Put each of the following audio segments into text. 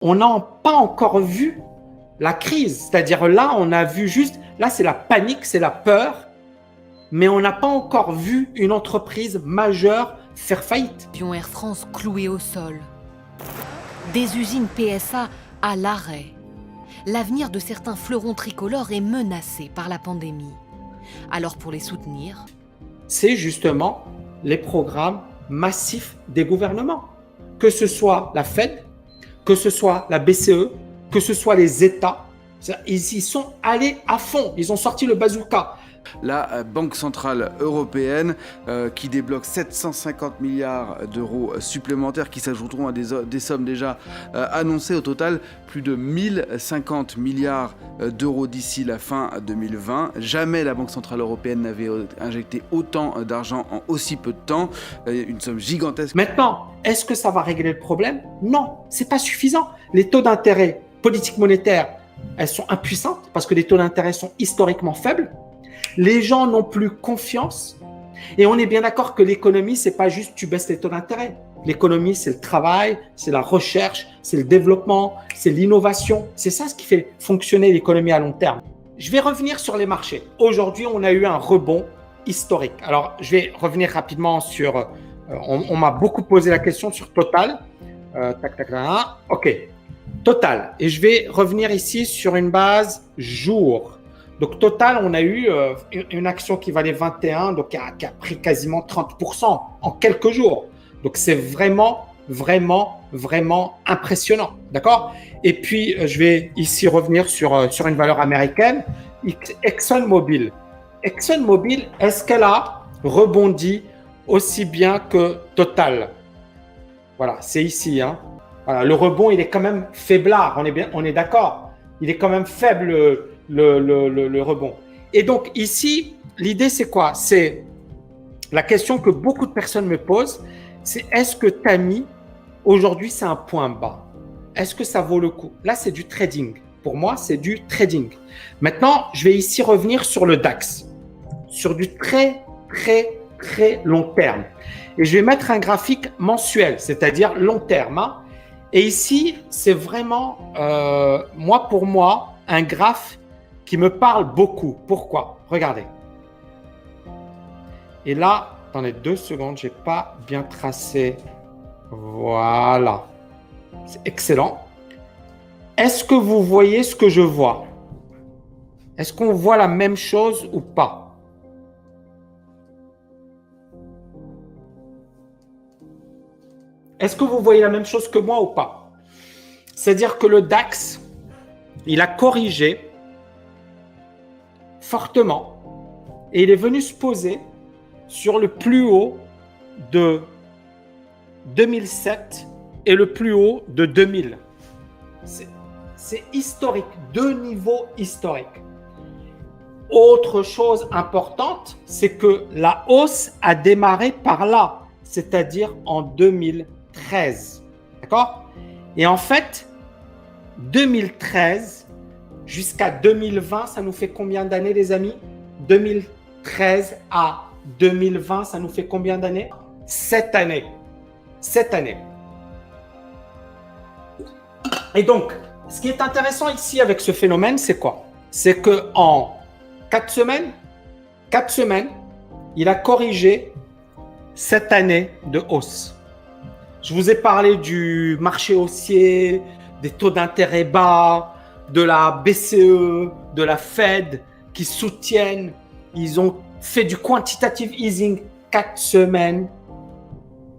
On n'a pas encore vu la crise. C'est-à-dire là, on a vu juste, là c'est la panique, c'est la peur, mais on n'a pas encore vu une entreprise majeure faire faillite. Avion Air France cloué au sol. Des usines PSA à l'arrêt. L'avenir de certains fleurons tricolores est menacé par la pandémie. Alors pour les soutenir, C'est justement les programmes massifs des gouvernements. Que ce soit la Fed, que ce soit la BCE, que ce soit les États, ils y sont allés à fond. Ils ont sorti le bazooka. La Banque Centrale Européenne qui débloque 750 milliards d'euros supplémentaires qui s'ajouteront à des sommes déjà annoncées. Au total, plus de 1050 milliards d'euros d'ici la fin 2020. Jamais la Banque Centrale Européenne n'avait injecté autant d'argent en aussi peu de temps. Une somme gigantesque. Maintenant, est-ce que ça va régler le problème? Non, c'est pas suffisant. Les taux d'intérêt politiques monétaires, elles sont impuissantes parce que les taux d'intérêt sont historiquement faibles. Les gens n'ont plus confiance. Et on est bien d'accord que l'économie, c'est pas juste tu baisses les taux d'intérêt. L'économie, c'est le travail, c'est la recherche, c'est le développement, c'est l'innovation. C'est ça ce qui fait fonctionner l'économie à long terme. Je vais revenir sur les marchés. Aujourd'hui, on a eu un rebond historique. Alors, je vais revenir rapidement sur... on m'a beaucoup posé la question sur Total. OK. Total. Et je vais revenir ici sur une base jour. Donc, Total, on a eu une action qui valait 21, donc qui a pris quasiment 30% en quelques jours. Donc, c'est vraiment impressionnant. D'accord? Et puis, je vais ici revenir sur une valeur américaine, ExxonMobil. ExxonMobil, est-ce qu'elle a rebondi aussi bien que Total? Voilà, c'est ici. Hein. Voilà, le rebond, il est quand même faiblard. On est d'accord. Il est quand même faible le rebond. Et donc ici, l'idée c'est quoi? C'est la question que beaucoup de personnes me posent, c'est est-ce que Tami, aujourd'hui c'est un point bas? Est-ce que ça vaut le coup? Là c'est du trading. Pour moi c'est du trading. Maintenant, je vais ici revenir sur le DAX, sur du très long terme. Et je vais mettre un graphique mensuel, c'est-à-dire long terme. Hein. Et ici, c'est vraiment, pour moi, un graphe qui me parle beaucoup. Pourquoi? Regardez. Et là, attendez 2 secondes, je n'ai pas bien tracé. Voilà. C'est excellent. Est-ce que vous voyez ce que je vois? Est-ce qu'on voit la même chose ou pas? Est-ce que vous voyez la même chose que moi ou pas? C'est-à-dire que le DAX, il a corrigé fortement et il est venu se poser sur le plus haut de 2007 et le plus haut de 2000. C'est historique, 2 niveaux historiques. Autre chose importante, c'est que la hausse a démarré par là, c'est-à-dire en 2013. D'accord? Et en fait, 2013 jusqu'à 2020, ça nous fait combien d'années, les amis? 2013 à 2020, ça nous fait combien d'années? 7 années. 7 années. Et donc, ce qui est intéressant ici avec ce phénomène, c'est quoi? C'est qu'en 4 semaines, il a corrigé 7 années de hausse. Je vous ai parlé du marché haussier, des taux d'intérêt bas, de la BCE, de la Fed qui soutiennent. Ils ont fait du quantitative easing. 4 semaines,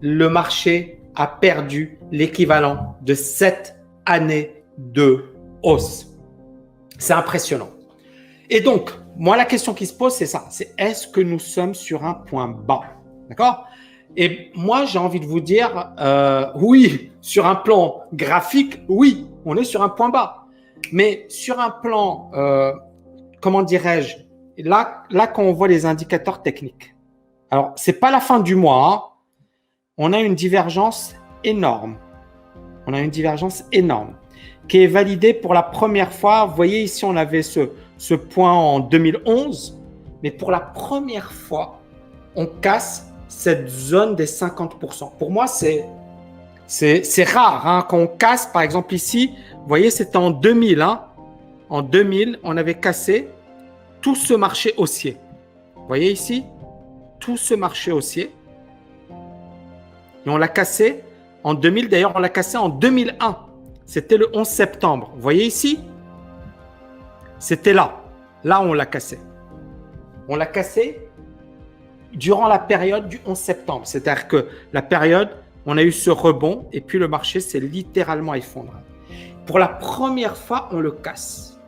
le marché a perdu l'équivalent de 7 années de hausse. C'est impressionnant. Et donc, moi, la question qui se pose, c'est ça. C'est est-ce que nous sommes sur un point bas? D'accord? Et moi, j'ai envie de vous dire, oui, sur un plan graphique, oui, on est sur un point bas. Mais sur un plan, comment dirais-je, là, quand on voit les indicateurs techniques, alors, c'est pas la fin du mois, hein, on a une divergence énorme. On a une divergence énorme qui est validée pour la première fois. Vous voyez, ici, on avait ce point en 2011, mais pour la première fois, on casse cette zone des 50%. Pour moi, c'est C'est rare hein, quand on casse, par exemple ici, vous voyez, c'était en 2000. Hein. En 2000, on avait cassé tout ce marché haussier. Vous voyez ici, tout ce marché haussier. Et on l'a cassé en 2000. D'ailleurs, on l'a cassé en 2001. C'était le 11 septembre. Vous voyez ici, c'était là. Là, on l'a cassé. On l'a cassé durant la période du 11 septembre. C'est-à-dire que la période, on a eu ce rebond et puis le marché s'est littéralement effondré. Pour la première fois, on le casse.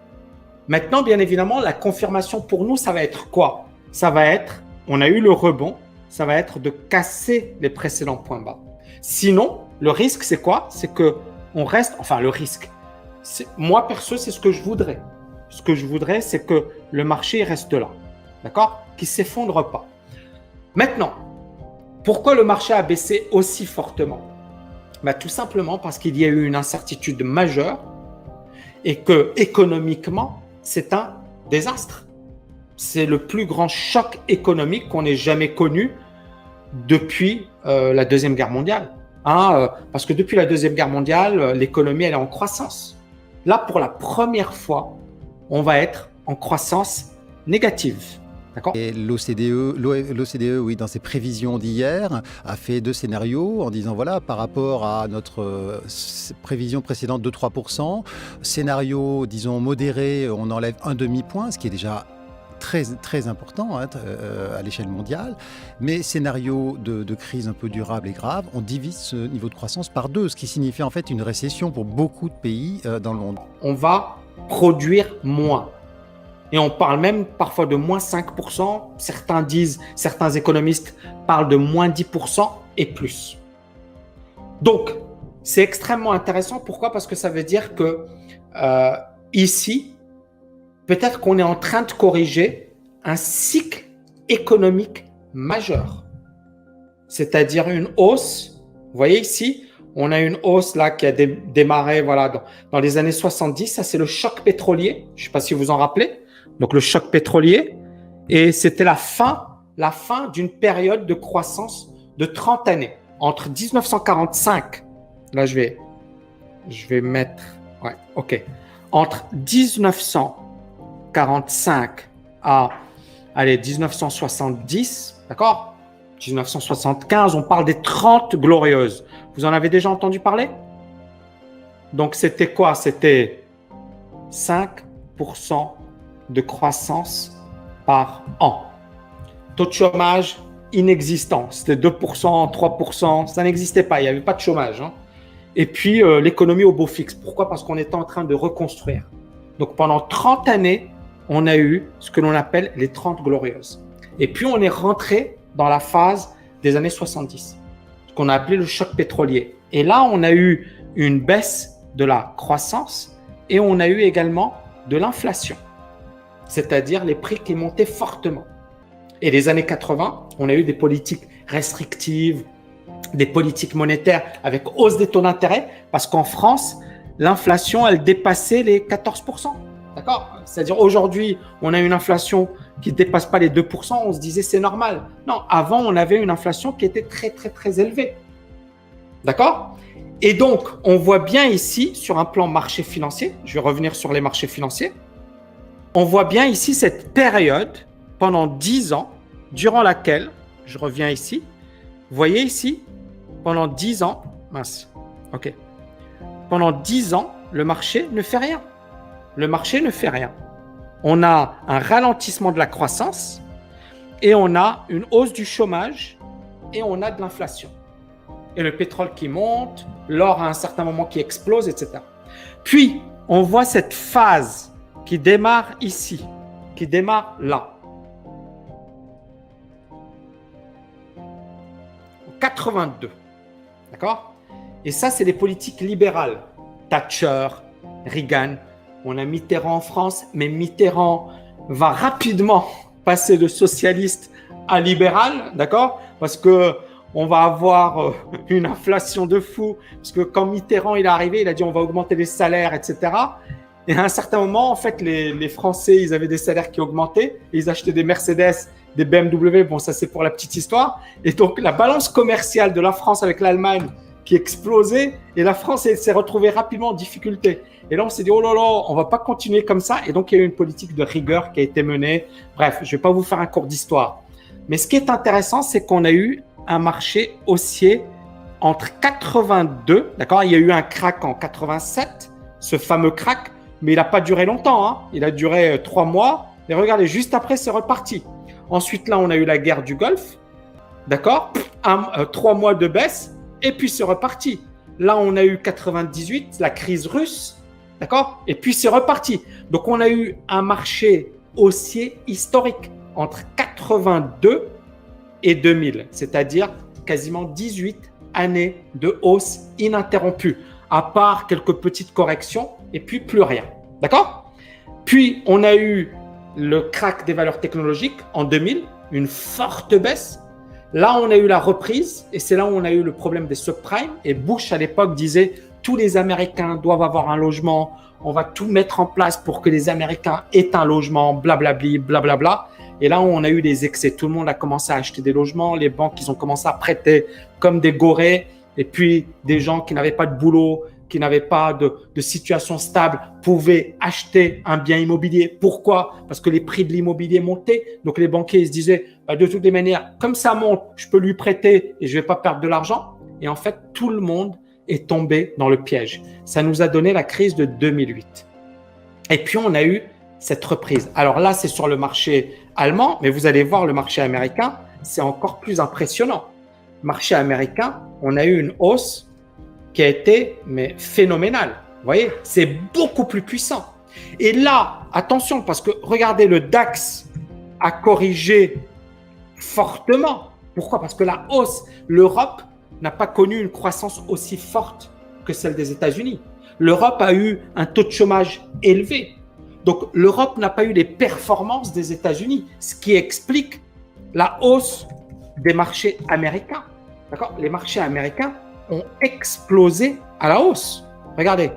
Maintenant, bien évidemment, la confirmation pour nous, ça va être quoi? Ça va être, on a eu le rebond, ça va être de casser les précédents points bas. Sinon, le risque, c'est quoi? C'est que on reste, enfin le risque. Moi, perso, c'est ce que je voudrais. Ce que je voudrais, c'est que le marché reste là. D'accord? Qu'il ne s'effondre pas. Maintenant, pourquoi le marché a baissé aussi fortement? Tout simplement parce qu'il y a eu une incertitude majeure et que économiquement, c'est un désastre. C'est le plus grand choc économique qu'on ait jamais connu depuis la Deuxième Guerre mondiale. Parce que depuis la Deuxième Guerre mondiale, l'économie elle est en croissance. Là, pour la première fois, on va être en croissance négative. D'accord. Et l'OCDE, oui, dans ses prévisions d'hier, a fait 2 scénarios en disant voilà, par rapport à notre prévision précédente de 3%, scénario, disons, modéré, on enlève un demi-point, ce qui est déjà très, très important à l'échelle mondiale. Mais scénario de crise un peu durable et grave, on divise ce niveau de croissance par 2, ce qui signifie en fait une récession pour beaucoup de pays dans le monde. On va produire moins. Et on parle même parfois de moins 5%. Certains économistes parlent de moins 10% et plus. Donc, c'est extrêmement intéressant. Pourquoi? Parce que ça veut dire que ici, peut-être qu'on est en train de corriger un cycle économique majeur. C'est-à-dire une hausse. Vous voyez ici, on a une hausse là qui a démarré voilà, dans les années 70. Ça, c'est le choc pétrolier. Je ne sais pas si vous en rappelez. Donc, le choc pétrolier. Et c'était la fin d'une période de croissance de 30 années. Entre 1945, là, je vais mettre, ouais, ok. Entre 1945 à, 1970, d'accord? 1975, on parle des 30 glorieuses. Vous en avez déjà entendu parler? Donc, c'était quoi? C'était 5% de croissance par an. Taux de chômage inexistant. C'était 2%, 3%. Ça n'existait pas. Il n'y avait pas de chômage. Hein. Et puis, l'économie au beau fixe. Pourquoi? Parce qu'on était en train de reconstruire. Donc, pendant 30 années, on a eu ce que l'on appelle les 30 glorieuses. Et puis, on est rentré dans la phase des années 70, ce qu'on a appelé le choc pétrolier. Et là, on a eu une baisse de la croissance et on a eu également de l'inflation, c'est-à-dire les prix qui montaient fortement. Et les années 80, on a eu des politiques restrictives, des politiques monétaires avec hausse des taux d'intérêt, parce qu'en France, l'inflation, elle dépassait les 14%. D'accord? C'est-à-dire aujourd'hui, on a une inflation qui ne dépasse pas les 2%, on se disait c'est normal. Non, avant, on avait une inflation qui était très, très, très élevée. D'accord? Et donc, on voit bien ici, sur un plan marché financier, je vais revenir sur les marchés financiers, on voit bien ici cette période pendant 10 ans, durant laquelle, je reviens ici, vous voyez ici, pendant 10 ans, ok, pendant 10 ans, le marché ne fait rien. Le marché ne fait rien. On a un ralentissement de la croissance et on a une hausse du chômage et on a de l'inflation. Et le pétrole qui monte, l'or à un certain moment qui explose, etc. Puis, on voit cette phase qui démarre ici, qui démarre là. En 82. D'accord? Et ça, c'est les politiques libérales. Thatcher, Reagan. On a Mitterrand en France, mais Mitterrand va rapidement passer de socialiste à libéral, d'accord? Parce que on va avoir une inflation de fou. Parce que quand Mitterrand il est arrivé, il a dit on va augmenter les salaires, etc. Et à un certain moment, en fait, les Français, ils avaient des salaires qui augmentaient. Et ils achetaient des Mercedes, des BMW. Bon, ça c'est pour la petite histoire. Et donc, la balance commerciale de la France avec l'Allemagne, qui explosait et la France s'est retrouvée rapidement en difficulté. Et là, on s'est dit, oh là là, on va pas continuer comme ça. Et donc, il y a eu une politique de rigueur qui a été menée. Bref, je vais pas vous faire un cours d'histoire. Mais ce qui est intéressant, c'est qu'on a eu un marché haussier entre 82, d'accord? Il y a eu un crack en 87, ce fameux crack, mais il n'a pas duré longtemps, hein. Il a duré 3 mois. Et regardez, juste après, c'est reparti. Ensuite, là, on a eu la guerre du Golfe, d'accord? 3 mois de baisse, et puis c'est reparti. Là, on a eu 98, la crise russe, d'accord? Et puis c'est reparti. Donc, on a eu un marché haussier historique entre 82 et 2000, c'est-à-dire quasiment 18 années de hausse ininterrompue, à part quelques petites corrections et puis plus rien. D'accord? Puis, on a eu le crack des valeurs technologiques en 2000, une forte baisse. Là, on a eu la reprise et c'est là où on a eu le problème des subprimes. Et Bush, à l'époque, disait tous les Américains doivent avoir un logement. On va tout mettre en place pour que les Américains aient un logement, blablabli, blablabla. Et là, on a eu des excès. Tout le monde a commencé à acheter des logements. Les banques, ils ont commencé à prêter comme des gorées. Et puis, des gens qui n'avaient pas de boulot, qui n'avaient pas de situation stable, pouvaient acheter un bien immobilier. Pourquoi? Parce que les prix de l'immobilier montaient. Donc, les banquiers, ils se disaient, de toutes les manières, comme ça monte, je peux lui prêter et je ne vais pas perdre de l'argent. Et en fait, tout le monde est tombé dans le piège. Ça nous a donné la crise de 2008. Et puis, on a eu cette reprise. Alors là, c'est sur le marché allemand, mais vous allez voir le marché américain, c'est encore plus impressionnant. Marché américain, on a eu une hausse qui a été phénoménale. Vous voyez, c'est beaucoup plus puissant. Et là, attention, parce que regardez, le DAX a corrigé fortement. Pourquoi? Parce que la hausse, l'Europe n'a pas connu une croissance aussi forte que celle des États-Unis. L'Europe a eu un taux de chômage élevé. Donc, l'Europe n'a pas eu les performances des États-Unis, ce qui explique la hausse des marchés américains. D'accord? Les marchés américains ont explosé à la hausse. Regardez,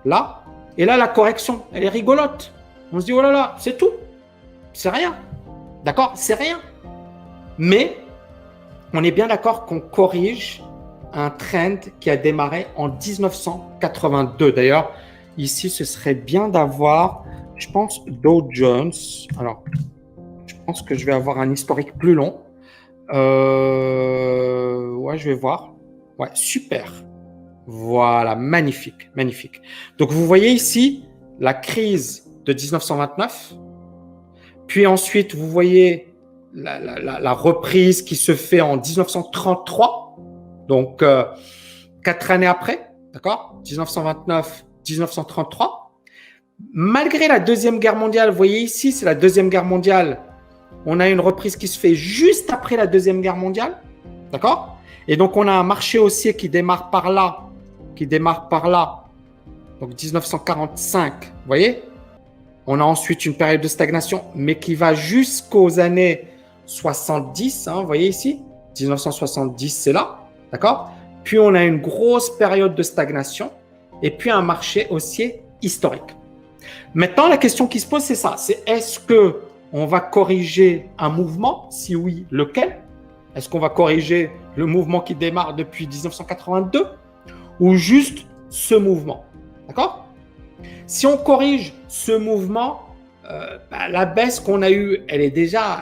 là, et là, la correction, elle est rigolote. On se dit, oh là là, c'est tout. C'est rien. D'accord? C'est rien. Mais, on est bien d'accord qu'on corrige un trend qui a démarré en 1982. D'ailleurs, ici, ce serait bien d'avoir, je pense, Dow Jones. Alors, je pense que je vais avoir un historique plus long. Ouais, je vais voir. Ouais, super. Voilà, magnifique, magnifique. Donc, vous voyez ici la crise de 1929. Puis ensuite, vous voyez la reprise qui se fait en 1933. Donc, 4 années après, d'accord? 1929, 1933. Malgré la Deuxième Guerre mondiale, vous voyez ici, c'est la Deuxième Guerre mondiale. On a une reprise qui se fait juste après la Deuxième Guerre mondiale, d'accord? Et donc, on a un marché haussier qui démarre par là, donc 1945, vous voyez? On a ensuite une période de stagnation, mais qui va jusqu'aux années 70, hein, vous voyez ici? 1970, c'est là, d'accord? Puis, on a une grosse période de stagnation et puis un marché haussier historique. Maintenant, la question qui se pose, c'est ça. C'est est-ce qu'on va corriger un mouvement? Si oui, lequel? Est-ce qu'on va corriger le mouvement qui démarre depuis 1982 ou juste ce mouvement? D'accord? Si on corrige ce mouvement, la baisse qu'on a eue, elle est déjà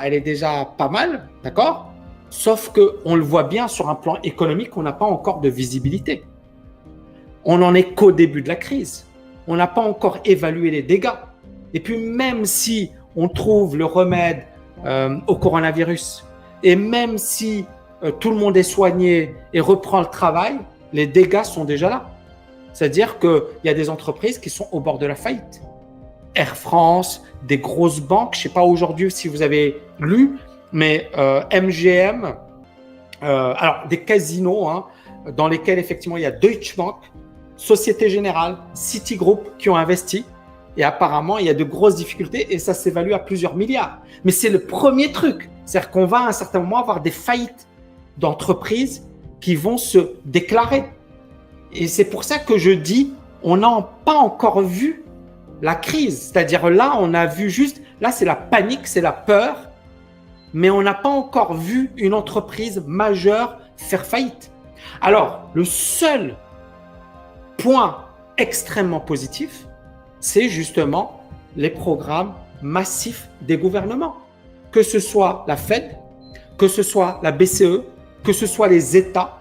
pas mal, d'accord? Sauf qu'on le voit bien sur un plan économique, on n'a pas encore de visibilité. On n'en est qu'au début de la crise. On n'a pas encore évalué les dégâts. Et puis même si on trouve le remède au coronavirus, et même si tout le monde est soigné et reprend le travail, les dégâts sont déjà là. C'est-à-dire qu'il y a des entreprises qui sont au bord de la faillite. Air France, des grosses banques, je ne sais pas aujourd'hui si vous avez lu, mais MGM, alors des casinos hein, dans lesquels effectivement il y a Deutsche Bank, Société Générale, Citigroup qui ont investi. Et apparemment, il y a de grosses difficultés et ça s'évalue à plusieurs milliards. Mais c'est le premier truc. C'est-à-dire qu'on va à un certain moment avoir des faillites d'entreprises qui vont se déclarer. Et c'est pour ça que je dis, on n'a pas encore vu la crise. C'est-à-dire là, on a vu juste, là c'est la panique, c'est la peur, mais on n'a pas encore vu une entreprise majeure faire faillite. Alors, le seul point extrêmement positif, c'est justement les programmes massifs des gouvernements. Que ce soit la Fed, que ce soit la BCE, que ce soit les États,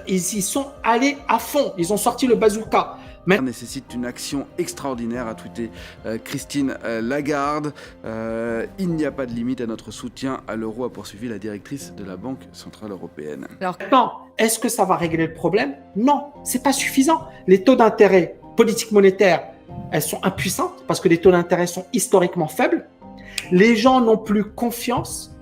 ils y sont allés à fond. Ils ont sorti le bazooka. Ça nécessite une action extraordinaire, a tweeté Christine Lagarde. Il n'y a pas de limite à notre soutien à l'euro, a poursuivi la directrice de la Banque Centrale Européenne. Alors maintenant, est-ce que ça va régler le problème? Non, c'est pas suffisant. Les taux d'intérêt politiques monétaires, elles sont impuissantes parce que les taux d'intérêt sont historiquement faibles. Les gens n'ont plus confiance.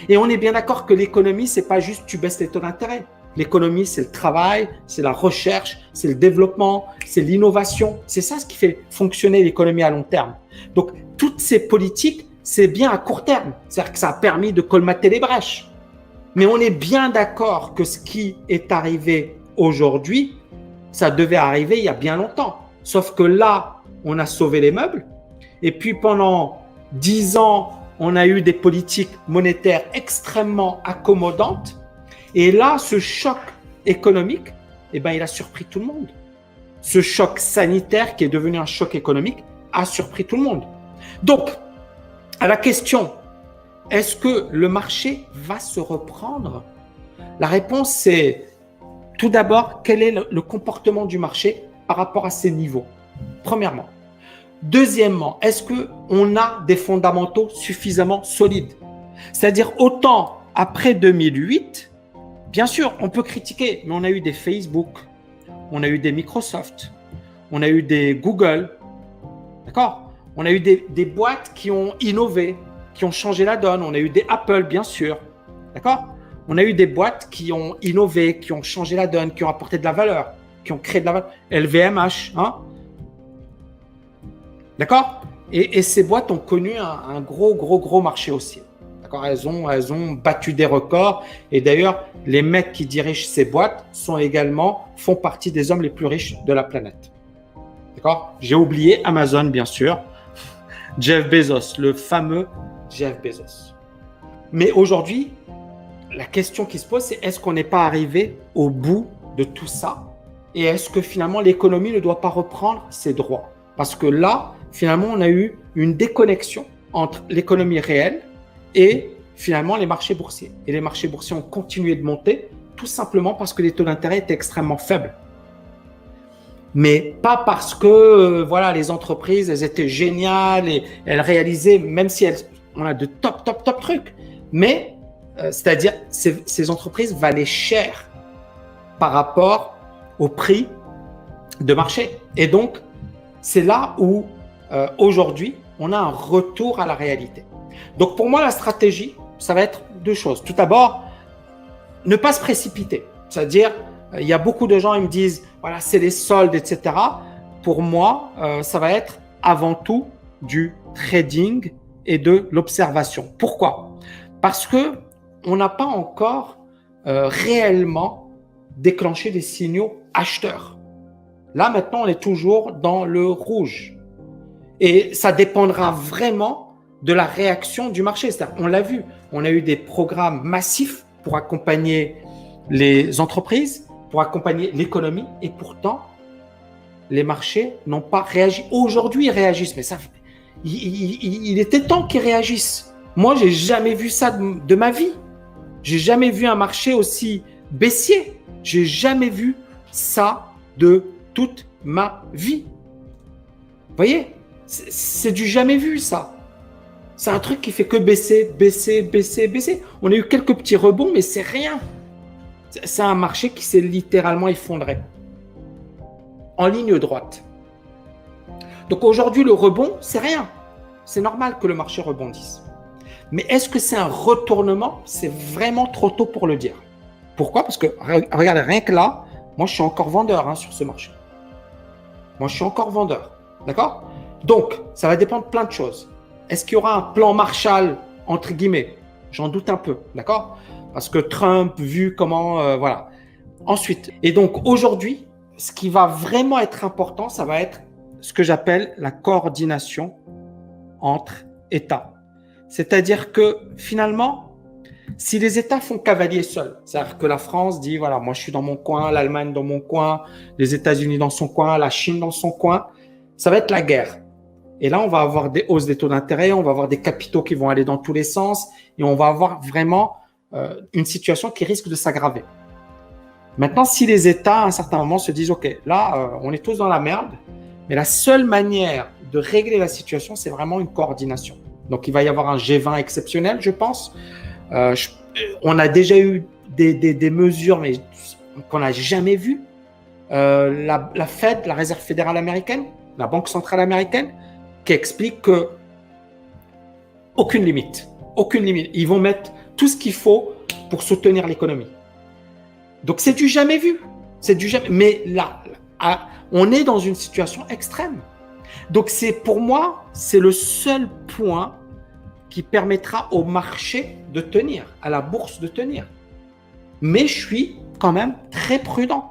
Et on est bien d'accord que l'économie, c'est pas juste tu baisses les taux d'intérêt. L'économie, c'est le travail, c'est la recherche, c'est le développement, c'est l'innovation. C'est ça ce qui fait fonctionner l'économie à long terme. Donc, toutes ces politiques, c'est bien à court terme. C'est-à-dire que ça a permis de colmater les brèches. Mais on est bien d'accord que ce qui est arrivé aujourd'hui, ça devait arriver il y a bien longtemps. Sauf que là, on a sauvé les meubles. Et puis, pendant 10 ans, on a eu des politiques monétaires extrêmement accommodantes. Et là, ce choc économique, il a surpris tout le monde. Ce choc sanitaire qui est devenu un choc économique a surpris tout le monde. Donc, à la question, est-ce que le marché va se reprendre? La réponse, c'est tout d'abord, quel est le comportement du marché par rapport à ces niveaux? Premièrement. Deuxièmement, est-ce qu'on a des fondamentaux suffisamment solides? C'est-à-dire, autant après 2008, bien sûr, on peut critiquer, mais on a eu des Facebook, on a eu des Microsoft, on a eu des Google, d'accord? On a eu des boîtes qui ont innové, qui ont changé la donne. On a eu des Apple, bien sûr, d'accord? On a eu des boîtes qui ont innové, qui ont changé la donne, qui ont apporté de la valeur, qui ont créé de la valeur. LVMH, hein? D'accord? Et ces boîtes ont connu un gros marché haussier. Elles ont battu des records. Et d'ailleurs, les mecs qui dirigent ces boîtes font partie des hommes les plus riches de la planète. D'accord? J'ai oublié Amazon, bien sûr. Jeff Bezos, le fameux Jeff Bezos. Mais aujourd'hui, la question qui se pose, c'est est-ce qu'on n'est pas arrivé au bout de tout ça? Et est-ce que finalement, l'économie ne doit pas reprendre ses droits? Parce que là, finalement, on a eu une déconnexion entre l'économie réelle et finalement les marchés boursiers. Et les marchés boursiers ont continué de monter tout simplement parce que les taux d'intérêt étaient extrêmement faibles. Mais pas parce que les entreprises, elles étaient géniales et elles réalisaient, même si on a de top trucs. Mais c'est-à-dire ces entreprises valaient cher par rapport au prix de marché. Et donc, c'est là où aujourd'hui, on a un retour à la réalité. Donc, pour moi, la stratégie, ça va être deux choses. Tout d'abord, ne pas se précipiter. C'est-à-dire, il y a beaucoup de gens qui me disent, voilà, c'est les soldes, etc. Pour moi, ça va être avant tout du trading et de l'observation. Pourquoi? Parce que on n'a pas encore réellement déclenché des signaux acheteurs. Là, maintenant, on est toujours dans le rouge. Et ça dépendra vraiment de la réaction du marché. C'est-à-dire, on l'a vu, on a eu des programmes massifs pour accompagner les entreprises, pour accompagner l'économie, et pourtant, les marchés n'ont pas réagi. Aujourd'hui, ils réagissent, mais ça, il était temps qu'ils réagissent. Moi, j'ai jamais vu ça de ma vie. J'ai jamais vu un marché aussi baissier. J'ai jamais vu ça de toute ma vie. Vous voyez, c'est du jamais vu, ça. C'est un truc qui fait que baisser. On a eu quelques petits rebonds, mais c'est rien. C'est un marché qui s'est littéralement effondré. En ligne droite. Donc aujourd'hui, le rebond, c'est rien. C'est normal que le marché rebondisse. Mais est-ce que c'est un retournement? C'est vraiment trop tôt pour le dire. Pourquoi? Parce que, regardez, rien que là, moi, je suis encore vendeur sur ce marché. Moi, je suis encore vendeur. D'accord? Donc, ça va dépendre de plein de choses. Est-ce qu'il y aura un plan Marshall, entre guillemets? J'en doute un peu. D'accord? Parce que Trump, vu comment… voilà. Ensuite, et donc aujourd'hui, ce qui va vraiment être important, ça va être ce que j'appelle la coordination entre États. C'est-à-dire que finalement, Si les États font cavalier seul, c'est-à-dire que la France dit, voilà, moi je suis dans mon coin, l'Allemagne dans mon coin, les États-Unis dans son coin, la Chine dans son coin, ça va être la guerre. Et là, on va avoir des hausses des taux d'intérêt, on va avoir des capitaux qui vont aller dans tous les sens, et on va avoir vraiment une situation qui risque de s'aggraver. Maintenant, si les États, à un certain moment, se disent, OK, là, on est tous dans la merde, mais la seule manière de régler la situation, c'est vraiment une coordination. Donc, il va y avoir un G20 exceptionnel, je pense. On a déjà eu des mesures, mais qu'on n'a jamais vues. La Fed, la Réserve fédérale américaine, la Banque centrale américaine, qui explique que aucune limite. Ils vont mettre tout ce qu'il faut pour soutenir l'économie. Donc, c'est du jamais vu. Mais là, on est dans une situation extrême. Donc, pour moi, c'est le seul point qui permettra au marché de tenir, à la bourse de tenir. Mais je suis quand même très prudent.